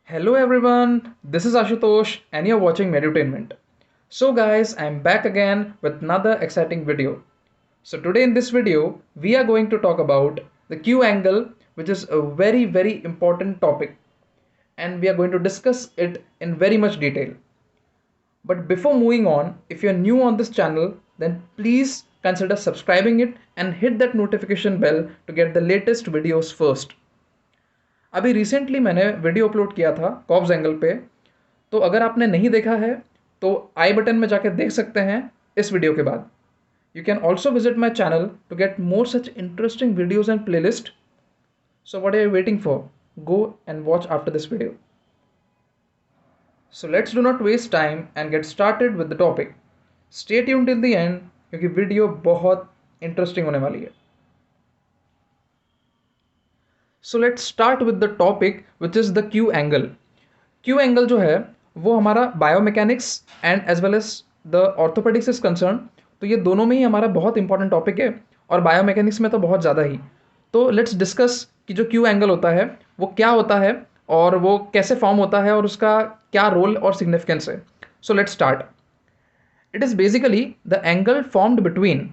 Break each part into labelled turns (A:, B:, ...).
A: Hello everyone, this is Ashutosh and you're watching Medutainment. So guys, I'm back again with another exciting video. So today in this video, we are going to talk about the Q angle, which is a very important topic, and we are going to discuss it in very much detail. But before moving on, if you're new on this channel, then please consider subscribing it and hit that notification bell to get the latest videos first. अभी recently मैंने video upload किया था Cobbs angle पे, तो अगर आपने नहीं देखा है तो आई बटन में जाकर देख सकते हैं इस वीडियो के बाद. You can also visit my channel to get more such interesting videos and playlist. So what are you waiting for? Go and watch after this video. So let's do not waste time and get started with the topic. Stay tuned till the end क्योंकि video बहुत interesting होने वाली है. So let's start with the topic which is the Q angle. Q angle जो है वो हमारा biomechanics and as well as the orthopedics is concern, तो ये दोनों में ही हमारा बहुत इंपॉर्टेंट टॉपिक है और बायोमैकेनिक्स में तो बहुत ज़्यादा ही. तो लेट्स डिस्कस कि जो क्यू एंगल होता है वो क्या होता है और वो कैसे फॉर्म होता है और उसका क्या रोल और सिग्निफिकेंस है. So let's start. It is basically the angle formed between,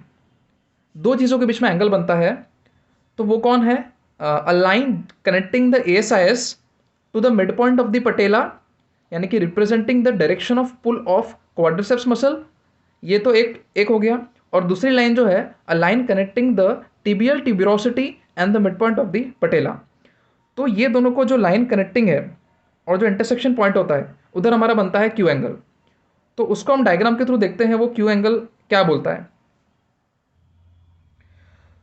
A: दो चीज़ों के बीच में एंगल बनता है. तो वो कौन है? A line connecting the ASIS to the mid point of the patella, यानी कि representing the direction of pull of quadriceps muscle. ये तो एक हो गया. और दूसरी लाइन जो है a line connecting the tibial tuberosity and the mid point of the patella. तो ये दोनों को जो लाइन कनेक्टिंग है और जो इंटरसेक्शन पॉइंट होता है उधर हमारा बनता है क्यू एंगल. तो उसको हम डायग्राम के थ्रू देखते हैं वो क्यू एंगल क्या बोलता है.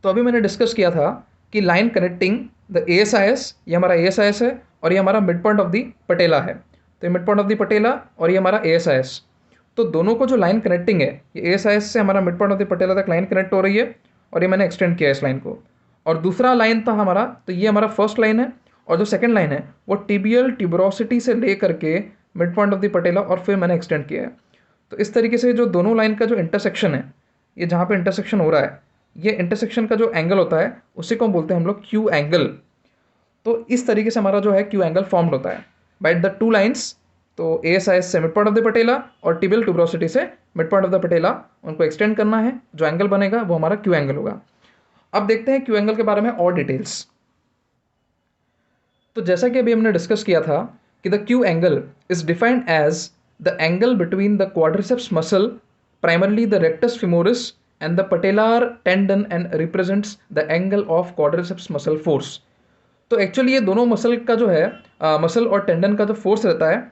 A: तो अभी मैंने डिस्कस किया था कि लाइन कनेक्टिंग द ASIS, ये हमारा ASIS है और ये हमारा मिड पॉइंट ऑफ द पटेला है. तो ये मिड पॉइंट ऑफ द पटेला और ये हमारा ASIS. तो दोनों को जो लाइन कनेक्टिंग है ये ASIS से हमारा मिड पॉइंट ऑफ द पटेला तक लाइन कनेक्ट हो रही है और ये मैंने एक्सटेंड किया इस लाइन को. और दूसरा लाइन था हमारा, तो ये हमारा फर्स्ट लाइन है और जो सेकेंड लाइन है वो टिबियल ट्यूबरोसिटी से ले करके मिड पॉइंट ऑफ द पटेला और फिर मैंने एक्सटेंड किया है. तो इस तरीके से जो दोनों लाइन का जो इंटरसेक्शन है, ये जहाँ पे इंटरसेक्शन हो रहा है, ये इंटरसेक्शन का जो एंगल होता है उसी को हम बोलते हैं हम लोग क्यू एंगल. तो इस तरीके से हमारा जो है क्यू एंगल फॉर्म्ड होता है बाय द टू लाइंस. तो ASIS से मिड पॉइंट ऑफ द पटेला और टिबियल ट्यूबरोसिटी से मिड पॉइंट ऑफ द पटेला, उनको एक्सटेंड करना है. जो एंगल बनेगा वो हमारा क्यू एंगल होगा. अब देखते हैं क्यू एंगल के बारे में और डिटेल्स. तो जैसा कि अभी हमने डिस्कस किया था कि the Q angle is defined as the angle between the quadriceps muscle, primarily the rectus femoris and the patellar tendon and represents the angle of quadriceps muscle force. तो एक्चुअली ये दोनों मसल का जो है muscle और tendon का जो force रहता है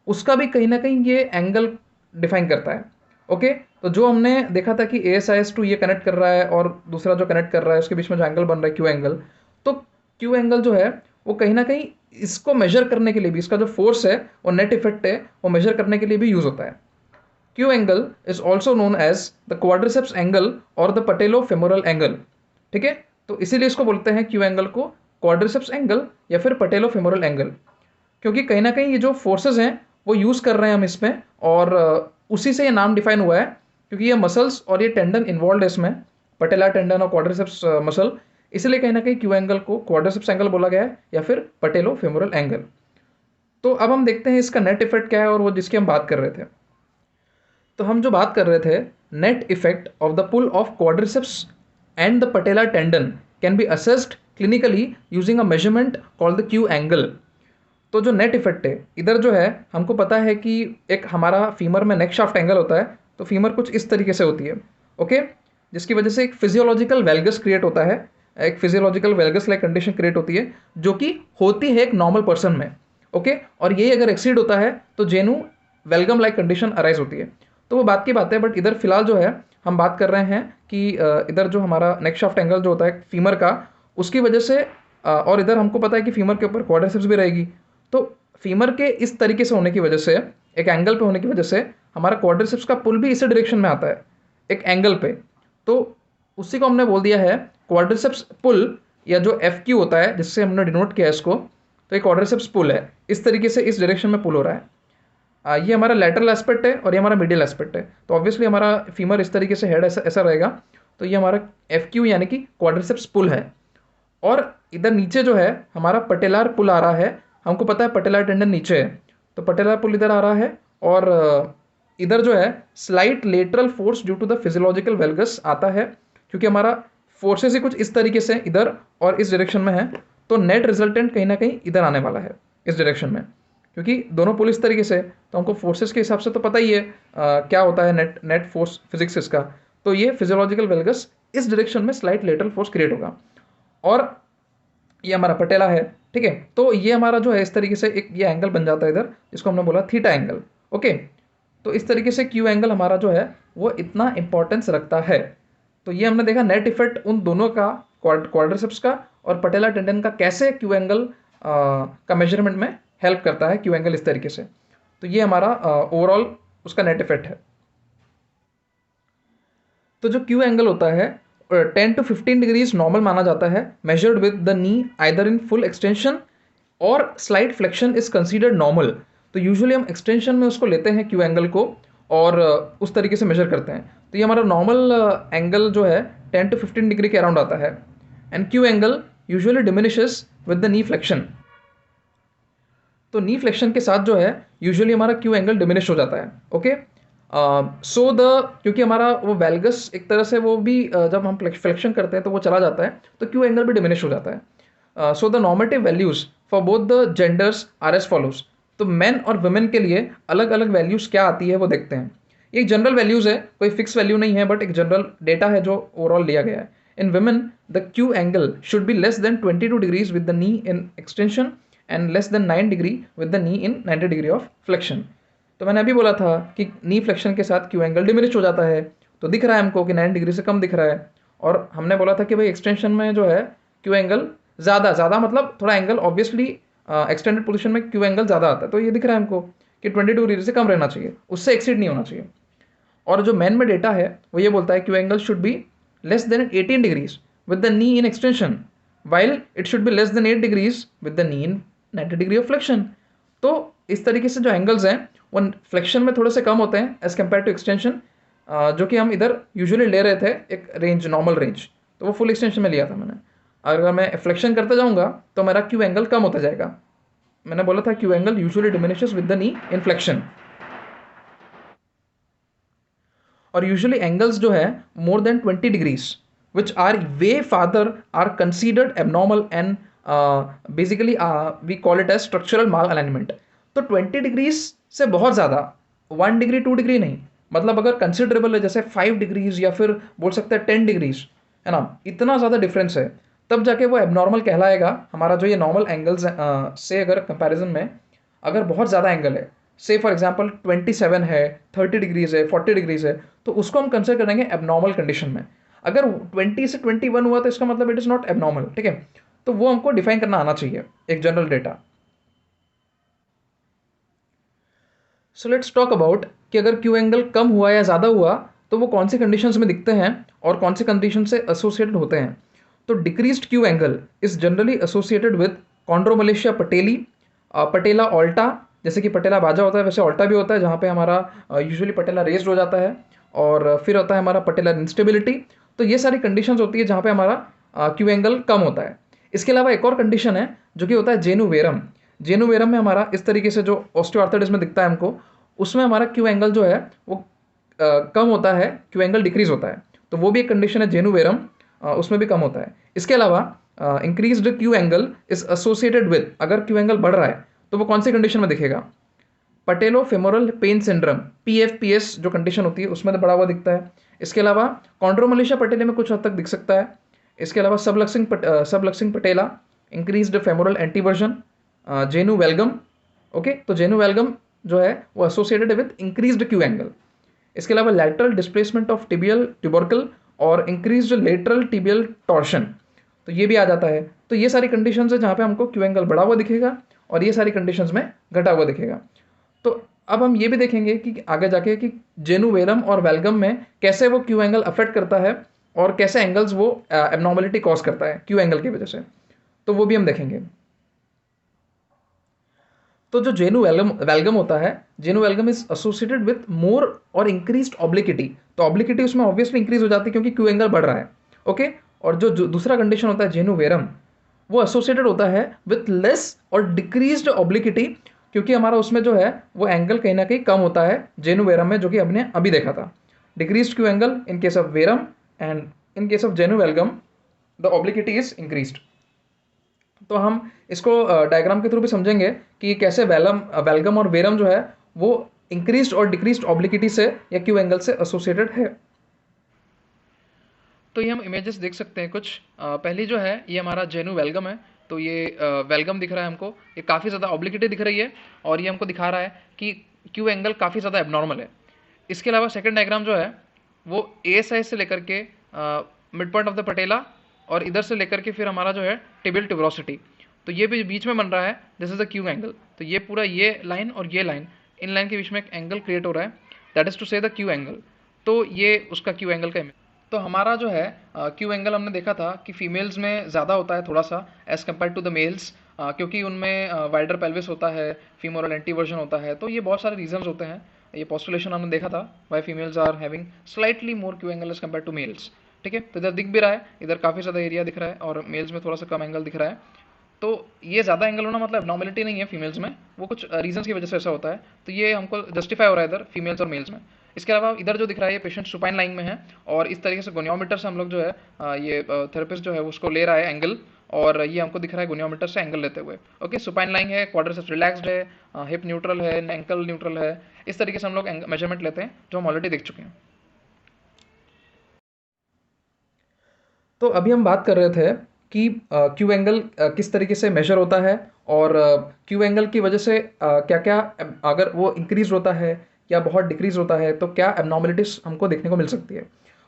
A: उसका भी कहीं ना कहीं ये एंगल डिफाइन करता है. ओके, तो जो हमने देखा था कि ASIS टू ये कनेक्ट कर रहा है और दूसरा जो कनेक्ट कर रहा है उसके बीच में जो एंगल बन रहा है क्यू एंगल, तो क्यू एंगल जो है वो कहीं ना कहीं इसको मेजर करने के लिए भी, इसका जो फोर्स है और नेट इफेक्ट है वो मेजर करने के लिए भी यूज़ होता है. Q angle is also known as the quadriceps angle or the patellofemoral angle. ठीक है, तो इसीलिए इसको बोलते हैं Q angle को quadriceps angle या फिर patellofemoral angle, क्योंकि कहीं ना कहीं ये जो फोर्सेस हैं वो यूज़ कर रहे हैं हम इसमें और उसी से ये नाम डिफाइन हुआ है क्योंकि ये मसल्स और ये टेंडन इन्वॉल्व है इसमें, पटेला टेंडन और क्वाड्रिसेप्स मसल. इसलिए कहीं ना कहीं क्यू एंगल को क्वाड्रिसेप्स एंगल बोला गया है या फिर पटेलोफेमोरल एंगल. तो अब हम देखते हैं इसका नेट इफेक्ट क्या है और वो जिसकी हम बात कर रहे थे. तो हम जो बात कर रहे थे, net effect of the pull of quadriceps and the patella tendon can be assessed clinically using a measurement called the Q angle. तो जो नेट इफेक्ट है इधर जो है हमको पता है कि एक हमारा फीमर में नेक शाफ्ट एंगल होता है, तो फीमर कुछ इस तरीके से होती है. ओके, जिसकी वजह से एक फिजियोलॉजिकल वेलगस क्रिएट होता है, एक physiological valgus like condition create होती है जो कि होती है एक नॉर्मल पर्सन में. ओके, और ये अगर एक्सीड होता है तो जेनु वेलगम लाइक कंडीशन अराइज होती है. तो वो बात की बात है, बट इधर फिलहाल जो है हम बात कर रहे हैं कि इधर जो हमारा नेक शाफ्ट एंगल जो होता है फीमर का, उसकी वजह से और इधर हमको पता है कि फीमर के ऊपर क्वाड्रिसेप्स भी रहेगी. तो फीमर के इस तरीके से होने की वजह से, एक एंगल पे होने की वजह से हमारा क्वाड्रिसेप्स का पुल भी इसी डायरेक्शन में आता है एक एंगल पे. तो उसी को हमने बोल दिया है क्वाड्रिसेप्स पुल, या जो FQ होता है जिससे हमने डिनोट किया है इसको. तो एक क्वाड्रिसेप्स पुल है, इस तरीके से इस डायरेक्शन में पुल हो रहा है. ये हमारा लैटरल एस्पेक्ट है और ये हमारा मिडिल एस्पेक्ट है. तो ऑब्वियसली हमारा फीमर इस तरीके से हेड ऐसा रहेगा. तो ये हमारा FQ यानी कि क्वाड्रिसेप्स पुल है. और इधर नीचे जो है हमारा पटेलार पुल आ रहा है हमको पता है पटेला टेंडन नीचे है, तो पटेला पुल इधर आ रहा है और इधर जो है slight lateral force due to the physiological valgus आता है, क्योंकि हमारा फोर्सेस ही कुछ इस तरीके से इधर और इस डायरेक्शन में है, तो नेट रिजल्टेंट कहीं ना कहीं इधर आने वाला है इस डायरेक्शन में, क्योंकि दोनों पुल इस तरीके से, तो हमको फोर्सेस के हिसाब से तो पता ही है क्या होता है नेट फोर्स फिजिक्स इसका। तो ये फिजियोलॉजिकल वेलगस इस डायरेक्शन में स्लाइट लेटरल फोर्स क्रिएट होगा, और ये हमारा पटेला है, ठीक है। तो ये हमारा जो है इस तरीके से एक ये एंगल बन जाता है इधर, जिसको हमने बोला थीटा एंगल, ओके। तो इस तरीके से क्यू एंगल हमारा जो है वो इतना इंपॉर्टेंस रखता है। तो ये हमने देखा नेट इफेक्ट उन दोनों का, क्वाड्रिसेप्स का और पटेला टेंडन का, कैसे क्यू एंगल का मेजरमेंट में हेल्प करता है क्यू एंगल इस तरीके से। तो ये हमारा ओवरऑल उसका नेट इफेक्ट है। तो जो क्यू एंगल होता है 10 to 15 डिग्रीज नॉर्मल माना जाता है, measured with the knee either in full extension और slight flexion is considered normal. तो यूजुअली हम एक्सटेंशन में उसको लेते हैं क्यू एंगल को और उस तरीके से मेजर करते हैं। तो ये हमारा नॉर्मल एंगल जो है 10 to 15 डिग्री के अराउंड आता है, and Q angle usually diminishes with the knee flexion. तो नी फ्लेक्शन के साथ जो है यूजुअली हमारा क्यू एंगल डिमिनिश हो जाता है, ओके। सो द क्योंकि हमारा वो वेलगस एक तरह से वो भी जब हम फ्लेक्शन करते हैं तो वो चला जाता है, तो क्यू एंगल भी डिमिनिश हो जाता है। So the normative values for both the genders are as follows. तो मेन और वुमेन के लिए अलग अलग वैल्यूज क्या आती है वो देखते हैं। एक जनरल वैल्यूज है, कोई फिक्स वैल्यू नहीं है, बट एक जनरल डेटा है जो ओवरऑल लिया गया है। इन women the Q angle should be less than 22 degrees with the knee in extension and less than 9 degree with the knee in 90 degree of flexion. तो मैंने अभी बोला था कि नी फ्लेक्शन के साथ क्यू एंगल डिमिनिश हो जाता है, तो दिख रहा है हमको कि 9 डिग्री से कम दिख रहा है। और हमने बोला था कि भाई एक्सटेंशन में जो है क्यू एंगल ज़्यादा मतलब थोड़ा एंगल ऑब्वियसली एक्सटेंडेड पोजीशन में क्यू एंगल ज़्यादा आता है, तो ये दिख रहा है हमको कि 22 डिग्री से कम रहना चाहिए, उससे एक्सीड नहीं होना चाहिए। और जो मैन में डेटा है वो ये बोलता है Q angle should be less than 18 degrees with the knee in extension while it should be less than 8 degrees with the knee in 90 degree of flexion. तो इस तरीके से जो एंगल्स हैं वो फ्लेक्शन में थोड़े से कम होते हैं एज कम्पेयर टू एक्सटेंशन, जो कि हम इधर यूजुअली ले रहे थे एक रेंज, नॉर्मल रेंज, तो वो फुल एक्सटेंशन में लिया था मैंने। अगर मैं फ्लेक्शन करते जाऊंगा तो मेरा क्यू एंगल कम होता जाएगा। मैंने बोला था Q angle usually diminishes with the knee in flexion. और यूजुअली एंगल्स जो है more than 20 degrees which are way farther are considered abnormal and basically we call it as structural malalignment. तो 20 degrees से बहुत ज़्यादा, 1 degree 2 degree नहीं, मतलब अगर कंसिडरेबल है जैसे 5 डिग्रीज या फिर बोल सकते हैं 10 डिग्रीज, है ना, इतना ज़्यादा डिफरेंस है, तब जाके वो एबनॉर्मल कहलाएगा। हमारा जो ये नॉर्मल एंगल्स से अगर कंपैरिजन में अगर बहुत ज़्यादा एंगल है, से फॉर एग्जांपल 27 है, 30 डिग्रीज है, 40 डिग्रीज है, तो उसको हम कंसिडर करेंगे एबनॉर्मल कंडीशन में। अगर 20 से 21 हुआ तो इसका मतलब इट इज़ नॉट एबनॉर्मल, ठीक है। तो वो हमको डिफाइन करना आना चाहिए, एक general data. So let's talk about कि अगर क्यू एंगल कम हुआ या ज़्यादा हुआ तो वो कौन सी कंडीशंस में दिखते हैं और कौन सी कंडीशन से एसोसिएटेड होते हैं। तो decreased Q angle is generally associated with chondromalacia patellae, patella alta, जैसे कि पटेला बाजा होता है वैसे ऑल्टा भी होता है, जहाँ पे हमारा यूजुअली पटेला रेज्ड हो जाता है, और फिर होता है हमारा पटेला इंस्टेबिलिटी। तो ये सारी कंडीशंस होती है जहाँ पे हमारा क्यू एंगल कम होता है। इसके अलावा एक और कंडीशन है जो कि होता है जेनुवेरम। जेनुवेरम में हमारा इस तरीके से जो ऑस्टियोआर्थराइटिस में दिखता है हमको, उसमें हमारा क्यू एंगल जो है वो कम होता है, क्यू एंगल डिक्रीज होता है। तो वो भी एक कंडीशन है जेनुवेरम, उसमें भी कम होता है। इसके अलावा increased Q angle is associated with, अगर क्यू एंगल बढ़ रहा है तो वो कौन सी कंडीशन में दिखेगा, पटेलो फेमोरल पेन सिंड्रोम, PFPS जो कंडीशन होती है उसमें तो बढ़ा हुआ दिखता है। इसके अलावा कॉन्ड्रोमलेशिया पटेले में कुछ हद तक दिख सकता है। इसके अलावा सबलक्सिंग पटेला, इंक्रीज्ड फेमोरल एंटीवर्जन, जेनु वेलगम, ओके। तो जेनु वेलगम जो है वो associated with increased Q angle. इसके अलावा lateral displacement of tibial tubercle और इंक्रीज्ड लेटरल टिबियल टॉर्शन, तो ये भी आ जाता है। तो ये सारी कंडीशंस है जहाँ पे हमको क्यू एंगल बढ़ा हुआ दिखेगा और ये सारी कंडीशंस में घटा हुआ दिखेगा। तो अब हम ये भी देखेंगे कि आगे जाके कि जेनुवेरम और वेलगम में कैसे वो क्यू एंगल अफेक्ट करता है और कैसे एंगल्स वो एबनॉर्मलिटी कॉज करता है क्यू एंगल की वजह से, तो वो भी हम देखेंगे। तो जो जेनु वेलगम होता है, जेनु वेलगम इज एसोसिएटेड विद मोर और इंक्रीज्ड ऑब्लिकिटी। तो ऑब्लिकिटी उसमें ऑब्वियसली इंक्रीज हो जाती है क्योंकि क्यू एंगल बढ़ रहा है, ओके। और जो दूसरा कंडीशन होता है जेनु वेरम, वो एसोसिएटेड होता है विथ लेस और डिक्रीज्ड ऑब्लिक्विटी, क्योंकि हमारा उसमें जो है वो एंगल कहीं ना कहीं कम होता है जेनु वेरम में, जो कि हमने अभी देखा था। Decreased Q angle in case of varum and in case of genu valgum the obliquity is increased. तो हम इसको डायग्राम के थ्रू भी समझेंगे कि कैसे वेलगम और वेरम जो है वो इंक्रीज्ड और डिक्रीज्ड ऑब्लिक्विटी से या क्यू एंगल से एसोसिएटेड है। तो ये हम इमेजेस देख सकते हैं कुछ। पहली जो है ये हमारा जेनु वेलगम है। तो ये वेलगम दिख रहा है हमको, ये काफ़ी ज़्यादा ऑब्लिक्विटी दिख रही है और ये हमको दिखा रहा है कि क्यू एंगल काफ़ी ज़्यादा एबनॉर्मल है। इसके अलावा सेकंड डायग्राम जो है वो ए साइज से लेकर के मिड पॉइंट ऑफ द पटेला और इधर से लेकर के फिर हमारा जो है टिबियल ट्यूबरोसिटी, तो ये भी बीच में बन रहा है, this is the Q angle. तो ये पूरा ये लाइन और ये लाइन, इन लाइन के बीच में एक एंगल क्रिएट हो रहा है, दैट इज टू से द क्यू एंगल। तो ये उसका क्यू एंगल का इमेज। तो हमारा जो है क्यू एंगल हमने देखा था कि फीमेल्स में ज़्यादा होता है थोड़ा सा as compare to the males, क्योंकि उनमें वाइडर पेल्विस होता है, फीमोरल एंटीवर्जन होता है। तो ये बहुत सारे रीजंस होते हैं। ये पोस्टुलेशन हमने देखा था, why females are having slightly more Q angle as compare to males. ठीक है, तो इधर दिख भी रहा है, इधर काफ़ी ज़्यादा एरिया दिख रहा है और मेल्स में थोड़ा सा कम एंगल दिख रहा है। तो ये ज़्यादा एंगल होना मतलब एबनॉर्मलिटी नहीं है फीमेल्स में, वो कुछ रीजंस की वजह से ऐसा होता है। तो ये हमको जस्टिफाई हो रहा है इधर फीमेल्स और मेल्स में। इसके अलावा इधर जो दिख रहा है ये पेशेंट सुपाइन लाइन में है और इस तरीके से गोनियोमीटर से हम लोग जो है ये थेरेपिस्ट जो है उसको ले रहा है एंगल, और ये हमको दिख रहा है गोनियोमीटर से एंगल लेते हुए। ओके, सुपाइन लाइन है, क्वाड्रिसेप्स रिलैक्स्ड है, हिप न्यूट्रल है, एंकल न्यूट्रल है। इस तरीके से हम लोग मेजरमेंट लेते हैं जो हम ऑलरेडी देख चुके हैं। तो अभी हम बात कर रहे थे कि क्यू एंगल किस तरीके से मेजर होता है और क्यू एंगल की वजह से क्या क्या, अगर वो इंक्रीज होता है या बहुत डिक्रीज होता है तो क्या एबनॉर्मलिटीज हमको देखने को मिल सकती है।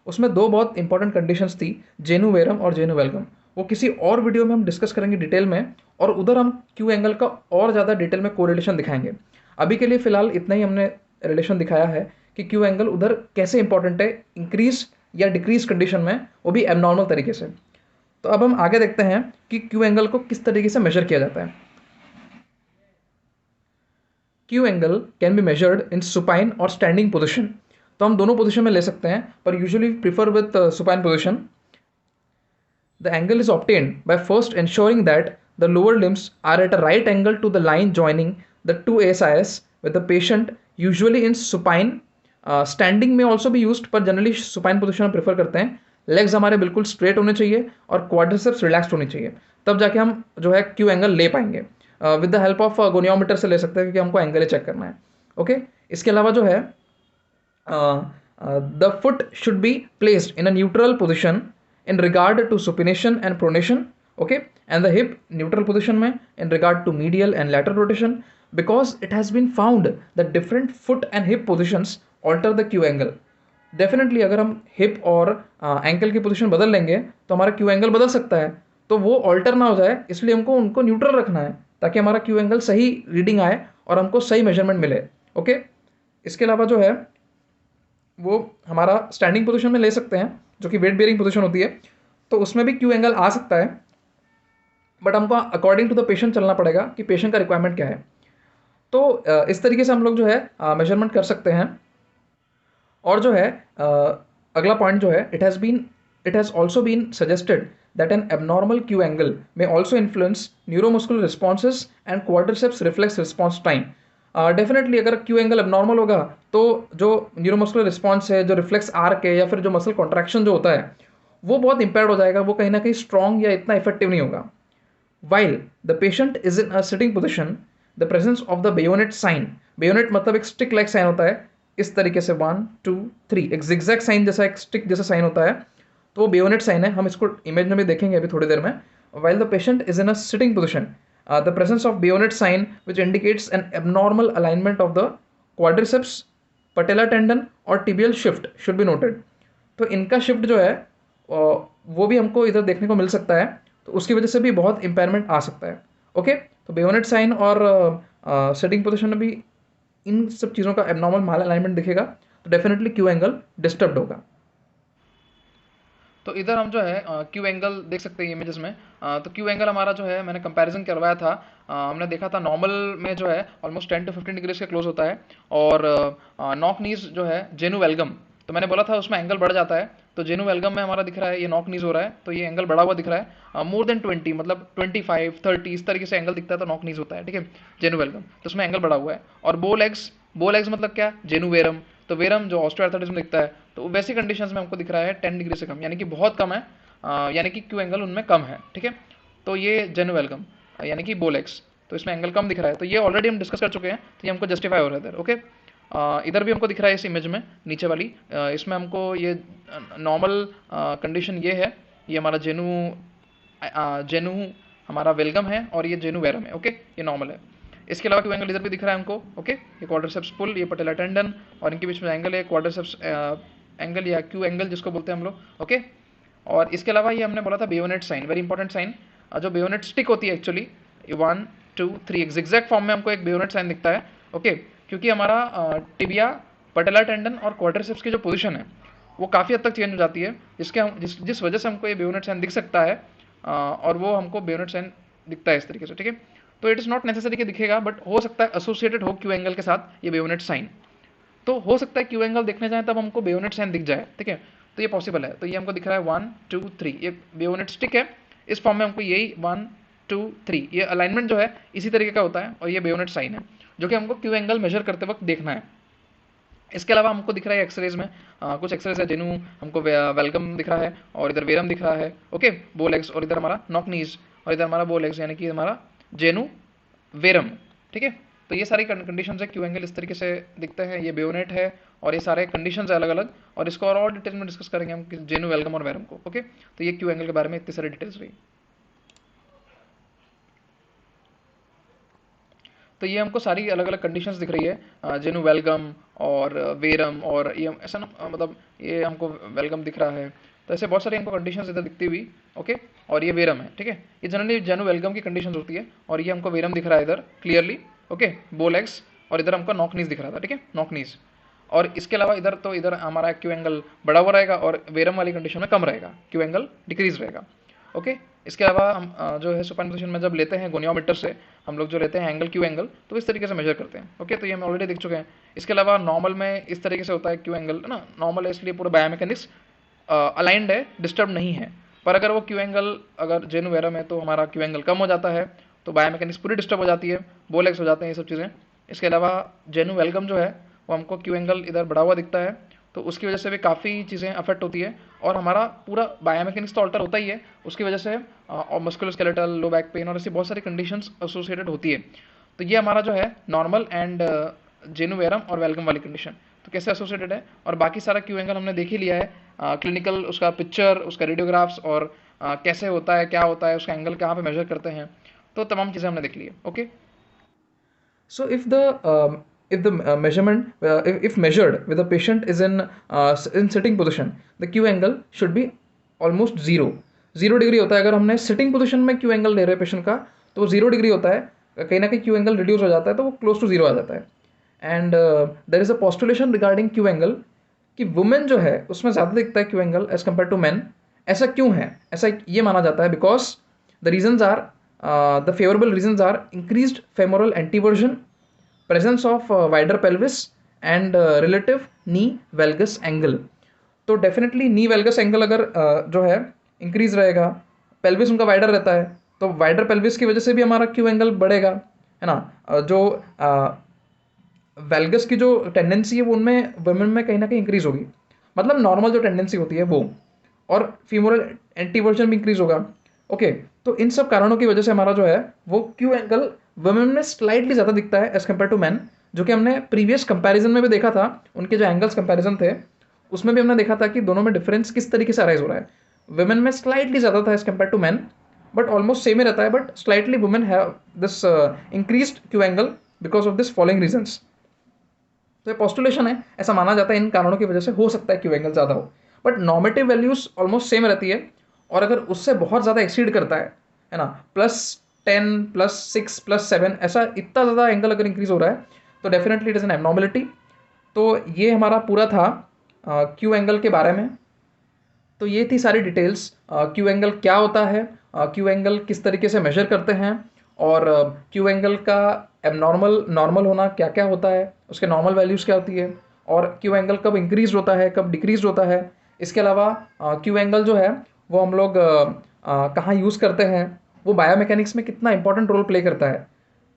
A: उसमें दो बहुत इंपॉर्टेंट कंडीशंस थी, जेनु वेरम और जेनु वेलगम। वो किसी और वीडियो में हम डिस्कस करेंगे डिटेल में, और उधर हम क्यू एंगल का और ज़्यादा डिटेल में कोरिलेशन दिखाएंगे। अभी के लिए फ़िलहाल इतना ही हमने रिलेशन दिखाया है कि क्यू एंगल उधर कैसे इंपॉर्टेंट है इंक्रीज या डिक्रीज कंडीशन में, वो भी एबनॉर्मल तरीके से। तो अब हम आगे देखते हैं कि क्यू एंगल को किस तरीके से मेजर किया जाता है। Q angle can be measured in supine और स्टैंडिंग पोजिशन। तो हम दोनों पोजिशन में ले सकते हैं, पर usually prefer with supine position. The angle is obtained by first ensuring that the lower limbs are at a right angle to the line joining the two ASIS with the patient, usually in supine. Standing may also be used, पर generally supine position हम prefer करते हैं। Legs हमारे बिल्कुल straight होने चाहिए और quadriceps relaxed होनी चाहिए, तब जाके हम जो है क्यू एंगल ले पाएंगे। With the help of goniometer से ले सकते हैं, क्योंकि हमको एंगल चेक करना है। ओके, इसके अलावा जो है the foot should be placed in a neutral position in regard to supination and pronation, okay, and the hip neutral position में in regard to medial and lateral rotation, because it has been found that different foot and hip positions alter the Q angle. Definitely अगर हम hip और ankle की position बदल लेंगे तो हमारा Q angle बदल सकता है, तो वो ऑल्टर ना हो जाए, इसलिए हमको उनको न्यूट्रल रखना है ताकि हमारा क्यू एंगल सही रीडिंग आए और हमको सही मेजरमेंट मिले। ओके, इसके अलावा जो है वो हमारा स्टैंडिंग पोजीशन में ले सकते हैं, जो कि वेट बेयरिंग पोजीशन होती है, तो उसमें भी क्यू एंगल आ सकता है, बट हमको अकॉर्डिंग टू द पेशेंट चलना पड़ेगा कि पेशेंट का रिक्वायरमेंट क्या है। तो इस तरीके से हम लोग जो है मेजरमेंट कर सकते हैं। और जो है अगला पॉइंट जो है, it has also been suggested that an abnormal Q angle may also influence neuromuscular responses and quadriceps reflex response time. Definitely अगर क्यू एंगल एबनॉर्मल होगा तो जो न्यूरोमस्कुलर रिस्पॉन्स है, जो रिफ्लेक्स आर्क है, या फिर जो मसल कॉन्ट्रैक्शन जो होता है वो बहुत इम्पेयर्ड हो जाएगा, वो कहीं ना कहीं स्ट्रॉन्ग या इतना इफेक्टिव नहीं होगा। While the patient is in a sitting position, the presence of the bayonet sign, bayonet मतलब एक स्टिक लाइक साइन होता है, इस तरीके से 1 2 3 एक जिगजैग साइन जैसा, एक स्टिक जैसा साइन होता है, तो वो बेयोनेट साइन है। हम इसको इमेज में भी देखेंगे अभी थोड़ी देर में। While the patient is in a sitting position, the presence of bayonet sign which indicates an abnormal alignment of the quadriceps, patella tendon और tibial shift should be noted। तो इनका शिफ्ट जो है वो भी हमको इधर देखने को मिल सकता है, तो उसकी वजह से भी बहुत इम्पेयरमेंट आ सकता है। ओके, तो बेयोनेट साइन और सेटिंग पोजिशन में भी इन सब चीज़ों का एबनॉर्मल माल अलाइनमेंट दिखेगा, तो डेफिनेटली क्यू एंगल डिस्टर्ब होगा। तो इधर हम जो है क्यू एंगल देख सकते हैं इमेजेस में। तो क्यू एंगल हमारा जो है मैंने कंपैरिजन करवाया था, हमने देखा था नॉर्मल में जो है ऑलमोस्ट 10 to 15 डिग्रीज के क्लोज होता है, और नॉक नीज जो है जेनु वेलगम तो मैंने बोला था उसमें एंगल बढ़ जाता है, तो जेनु वेलगम में हमारा दिख रहा है ये नॉक नीज हो रहा है, तो ये एंगल बढ़ा हुआ दिख रहा है, मोर देन 20, मतलब 25 30 इस तरीके से एंगल दिखता है तो नॉक नीज होता है, ठीक है, जेनु वेलगम, तो उसमें एंगल बढ़ा हुआ है। और बो लेग्स मतलब क्या, जेनु वेरम, तो वेरम जो ऑस्टियोआर्थराइटिस में दिखता है, तो वैसी कंडीशंस में हमको दिख रहा है 10 डिग्री से कम, यानी कि बहुत कम है, यानी कि क्यू एंगल उनमें कम है, ठीक है। तो ये जेनु वेलगम यानी कि बोलेक्स, तो इसमें एंगल कम दिख रहा है, तो ये ऑलरेडी हम डिस्कस कर चुके हैं, तो ये हमको जस्टिफाई हो रहा है इधर, ओके। इधर भी हमको दिख रहा है इस इमेज में नीचे वाली, इसमें हमको ये नॉर्मल कंडीशन ये है, ये हमारा जेनु जेनु हमारा वेलगम है और ये जेनु वेरम है, ओके, ये नॉर्मल है। इसके अलावा क्यू एंगल इधर भी दिख रहा है हमको, ओके, ये क्वाड्रिसेप्स पुल, ये पटेला टेंडन और इनके बीच में एंगल है क्वाड्रिसेप्स एंगल या क्यू एंगल जिसको बोलते हैं हम लोग, ओके। और इसके अलावा ये हमने बोला था bayonet sign, very important sign, जो बेयोनेट स्टिक होती है एक्चुअली, 1 2 3 एक जिगजैग फॉर्म में हमको एक बेयोनेट साइन दिखता है, ओके, क्योंकि हमारा टिबिया, पटेला टेंडन और क्वाड्रिसेप्स की जो पोजीशन है वो काफ़ी हद तक चेंज हो जाती है, जिस वजह से हमको ये बेयोनेट साइन दिख सकता है, और वो हमको बेयोनेट साइन दिखता है इस तरीके से, ठीक है। तो इट इज़ नॉट नेसेसरी कि दिखेगा, बट हो सकता है एसोसिएटेड हो क्यू एंगल के साथ ये बेयोनेट साइन, तो हो सकता है क्यू एंगल देखने जाए तब हमको बेयोनेट साइन दिख जाए, ठीक है, तो ये पॉसिबल है। तो ये हमको दिख रहा है 1 2 3, ये बेयोनेट स्टिक है, इस फॉर्म में हमको यही 1 2 3 ये अलाइनमेंट जो है इसी तरीके का होता है, और ये बेयोनेट साइन है जो कि हमको क्यू एंगल मेजर करते वक्त देखना है। इसके अलावा हमको दिख रहा है एक्सरेज में, कुछ एक्सरेज है, जेनु हमको वेलगम दिख रहा है और इधर वेरम दिख रहा है, ओके, बो लेग्स, और इधर हमारा नॉक नीज और इधर हमारा बो लेग्स, यानी कि हमारा जेनु वेरम, ठीक है। तो ये सारी कंडीशंस है, क्यू एंगल इस तरीके से दिखते हैं, ये बेयोनेट है और ये सारे कंडीशंस है अलग अलग, और इसको और डिटेल में डिस्कस करेंगे हम जेनु वेलगम और वेरम को, ओके। तो ये क्यू एंगल के बारे में इतनी सारी डिटेल्स रही। तो ये हमको सारी अलग अलग कंडीशंस दिख रही है, जेनु वेलगम और वेरम, और ये ऐसा ना, मतलब ये हमको वेलगम दिख रहा है, तो ऐसे बहुत सारी हमको कंडीशंस इधर दिखती हुई, ओके। और ये वेरम है, ठीक है, ये जनरली जेनु वेलगम की कंडीशंस होती है, और ये हमको वेरम दिख रहा है इधर क्लियरली, ओके, बोलेक्स, और इधर हमको नॉक नीज दिख रहा था, ठीक है, नॉक नीज। और इसके अलावा इधर तो इधर हमारा क्यू एंगल बढ़ा हुआ रहेगा और वेरम वाली कंडीशन में कम रहेगा, क्यू एंगल डिक्रीज रहेगा, ओके। इसके अलावा हम जो है सुपाइन पोजीशन में जब लेते हैं गोनियोमीटर से हम लोग जो लेते हैं एंगल क्यू एंगल, तो इस तरीके से मेजर करते हैं, ओके। तो ये हम ऑलरेडी देख चुके हैं। इसके अलावा नॉर्मल में इस तरीके से होता है क्यू एंगल, है ना, नॉर्मल है इसलिए पूरा बायोमैकेनिक्स अलाइंड है, डिस्टर्ब नहीं है, पर अगर वो क्यू एंगल अगर जेनु वेरम है तो हमारा क्यू एंगल कम हो जाता है, तो बायोमैकेनिक्स पूरी डिस्टर्ब हो जाती है, बोलेक्स हो जाते हैं, ये सब चीज़ें। इसके अलावा जेनु वेलगम जो है वो हमको क्यू एंगल इधर बढ़ा हुआ दिखता है, तो उसकी वजह से भी काफ़ी चीज़ें अफेक्ट होती है, और हमारा पूरा बायोमैकेनिक्स तो अल्टर होता ही है, उसकी वजह से मस्कुलोस्केलेटल, लो बैक पेन और ऐसी बहुत सारी कंडीशंस एसोसिएटेड होती है। तो ये हमारा जो है नॉर्मल एंड जेनु वेरम और वेलगम वाली कंडीशन तो कैसे एसोसिएटेड है, और बाकी सारा क्यू एंगल हमने देख ही लिया है, क्लिनिकल उसका पिक्चर, उसका रेडियोग्राफ्स, और कैसे होता है, क्या होता है, उसका एंगल कहाँ पे मेजर करते हैं, तो तमाम चीज़ें हमने देख ली है, okay. So if the measurement if measured with the patient is in sitting position, the Q angle should be almost zero degree होता है। अगर हमने सिटिंग पोजीशन में क्यू एंगल ले रहे हैं पेशेंट का तो वो 0 डिग्री होता है, कहीं ना कहीं क्यू एंगल रिड्यूस हो जाता है तो वो क्लोज टू 0 आ जाता है। And there is a postulation regarding Q angle कि वुमेन जो है उसमें ज़्यादा दिखता है Q angle as compare to man. ऐसा क्यों है? ऐसा ये माना जाता है because the reasons are the favourable reasons are increased femoral anteversion, presence of wider pelvis and relative knee valgus angle। तो डेफिनेटली नी वेलगस एंगल अगर जो है इंक्रीज रहेगा, पेल्विस उनका वाइडर रहता है, तो वाइडर पेल्विस की वजह से भी हमारा क्यू एंगल बढ़ेगा, है ना। जो वेलगस की जो टेंडेंसी है वो उनमें वुमेन में कहीं ना कहीं इंक्रीज होगी, मतलब नॉर्मल जो टेंडेंसी होती है वो, और फीमोरल एंटीवर्जन भी इंक्रीज होगा, ओके। तो इन सब कारणों की वजह से हमारा जो है वो क्यू एंगल वुमेन में स्लाइटली ज़्यादा दिखता है एज कम्पेयर टू मैन, जो कि हमने प्रीवियस कंपैरिजन में भी देखा था। उनके जो एंगल्स कंपैरिजन थे उसमें भी हमने देखा था कि दोनों में डिफरेंस किस तरीके से अराइज हो रहा है। वुमेन में स्लाइटली ज़्यादा था as compare to man, but almost same ही रहता है, but slightly women have this increased Q angle because of this following reasons. तो ये पॉस्टुलेशन है, ऐसा माना जाता है इन कारणों की वजह से हो सकता है क्यू एंगल ज़्यादा हो, but normative values almost same रहती है। और अगर उससे बहुत ज़्यादा एक्सीड करता है ना, +10 +6 +7 ऐसा इतना ज़्यादा एंगल अगर इंक्रीज हो रहा है तो definitely it is an abnormality. तो ये हमारा पूरा था क्यू एंगल के बारे में। तो ये थी सारी डिटेल्स, क्यू एंगल क्या होता है, क्यू एंगल किस तरीके से मेजर करते हैं, और क्यू एंगल का एबनॉर्मल नॉर्मल होना क्या क्या होता है, उसके नॉर्मल वैल्यूज़ क्या होती है, और क्यू एंगल कब इंक्रीज होता है, कब डिक्रीज होता है। इसके अलावा क्यू एंगल जो है वो हम लोग कहाँ यूज़ करते हैं, वो बायोमैकेनिक्स में कितना इंपॉर्टेंट रोल प्ले करता है,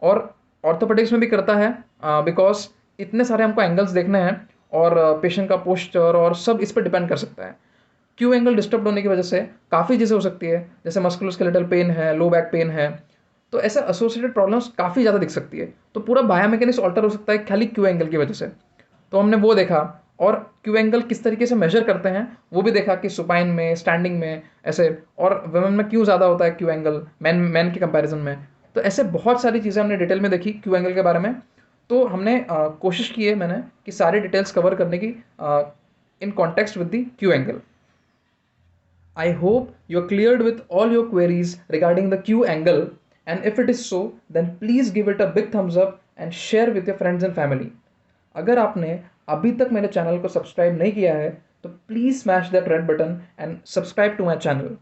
A: और ऑर्थोपेडिक्स में भी करता है, बिकॉज इतने सारे हमको एंगल्स देखने हैं और पेशेंट का पोस्चर और सब इस पर डिपेंड कर सकता है। क्यू एंगल डिस्टर्ब होने की वजह से काफ़ी चीज़ें हो सकती है, जैसे मस्कुलोस्केलेटल पेन है, लो बैक पेन है, तो ऐसे एसोसिएटेड प्रॉब्लम्स काफ़ी ज़्यादा दिख सकती है। तो पूरा बायोमैकेनिक्स ऑल्टर हो सकता है खाली क्यू एंगल की वजह से। तो हमने वो देखा, और क्यू एंगल किस तरीके से मेजर करते हैं वो भी देखा कि सुपाइन में, स्टैंडिंग में ऐसे, और वुमेन में क्यों ज़्यादा होता है क्यू एंगल मैन मैन के कंपैरिजन में। तो ऐसे बहुत सारी चीज़ें हमने डिटेल में देखी क्यू एंगल के बारे में। तो हमने कोशिश की है मैंने कि सारी डिटेल्स कवर करने की in context with the Q angle. I hope you're cleared with all your queries regarding the Q angle, and if it is so, then please give it a big thumbs up and share with your friends and family. अगर आपने अभी तक मेरे channel को subscribe नहीं किया है तो please smash that red button and subscribe to my channel.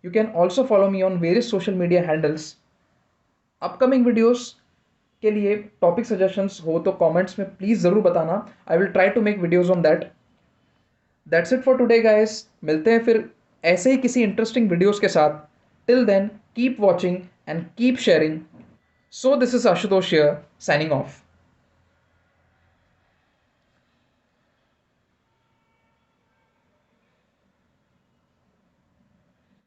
A: You can also follow me on various social media handles. Upcoming videos के लिए टॉपिक सजेशंस हो तो कमेंट्स में प्लीज़ ज़रूर बताना। I will try to make videos on that. That's it for today guys, मिलते हैं फिर ऐसे ही किसी इंटरेस्टिंग वीडियोस के साथ। Till then keep watching and keep sharing. So this is Ashutosh here, signing of.